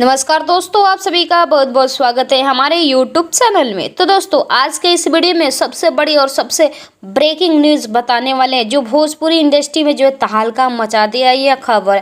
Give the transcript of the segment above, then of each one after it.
नमस्कार दोस्तों, आप सभी का बहुत बहुत स्वागत है हमारे YouTube चैनल में। तो दोस्तों, आज के इस वीडियो में सबसे बड़ी और सबसे ब्रेकिंग न्यूज़ बताने वाले हैं, जो भोजपुरी इंडस्ट्री में जो है तहलका मचा दिया यह खबर।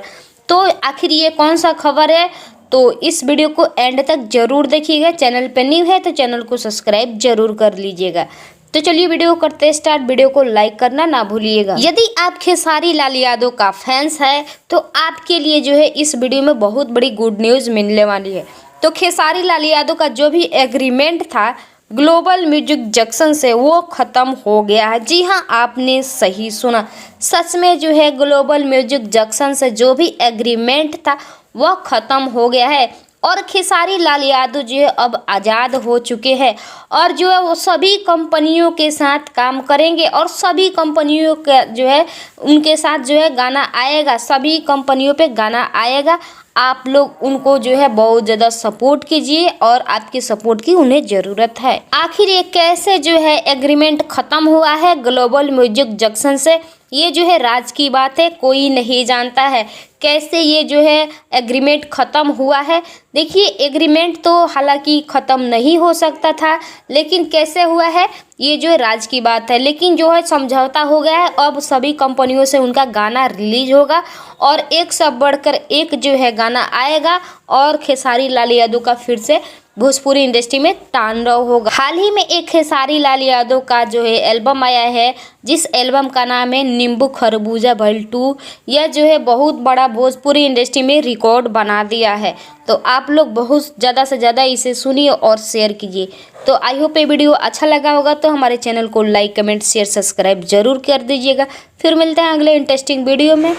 तो आखिर ये कौन सा खबर है, तो इस वीडियो को एंड तक जरूर देखिएगा। चैनल पर न्यू है तो चैनल को सब्सक्राइब जरूर कर लीजिएगा। तो चलिए वीडियो करते स्टार्ट। वीडियो को लाइक करना ना भूलिएगा। यदि आप खेसारी लाल यादव का फैंस है तो आपके लिए जो है इस वीडियो में बहुत बड़ी गुड न्यूज़ मिलने वाली है। तो खेसारी लाल यादव का जो भी एग्रीमेंट था ग्लोबल म्यूजिक जंक्शन से, वो ख़त्म हो गया है। जी हाँ, आपने सही सुना, सच में जो है ग्लोबल म्यूजिक जंक्शन से जो भी एग्रीमेंट था वह ख़त्म हो गया है और खेसारी लाल यादव जो है अब आज़ाद हो चुके हैं और जो है वो सभी कंपनियों के साथ काम करेंगे और सभी कंपनियों का जो है उनके साथ जो है गाना आएगा, सभी कंपनियों पे गाना आएगा। आप लोग उनको जो है बहुत ज़्यादा सपोर्ट कीजिए और आपकी सपोर्ट की उन्हें ज़रूरत है। आखिर ये कैसे जो है एग्रीमेंट ख़त्म हुआ है ग्लोबल म्यूजिक जंक्शन से, ये जो है राज की बात है, कोई नहीं जानता है कैसे ये जो है एग्रीमेंट ख़त्म हुआ है। देखिए, एग्रीमेंट तो हालांकि ख़त्म नहीं हो सकता था, लेकिन कैसे हुआ है ये जो है राज की बात है। लेकिन जो है समझौता हो गया है, अब सभी कंपनियों से उनका गाना रिलीज होगा और एक से बढ़कर एक जो है गाना आएगा और खेसारी लाल यादव का फिर से भोजपुरी इंडस्ट्री में तांडव होगा। हाल ही में एक खेसारी लाल यादव का जो है एल्बम आया है, जिस एल्बम का नाम है नींबू खरबूजा भइल 2। यह जो है बहुत बड़ा भोजपुरी इंडस्ट्री में रिकॉर्ड बना दिया है। तो आप लोग बहुत ज़्यादा से ज़्यादा इसे सुनिए और शेयर कीजिए। तो आई होप ये वीडियो अच्छा लगा होगा तो हमारे चैनल को लाइक कमेंट शेयर सब्सक्राइब जरूर कर दीजिएगा। फिर मिलते हैं अगले इंटरेस्टिंग वीडियो में।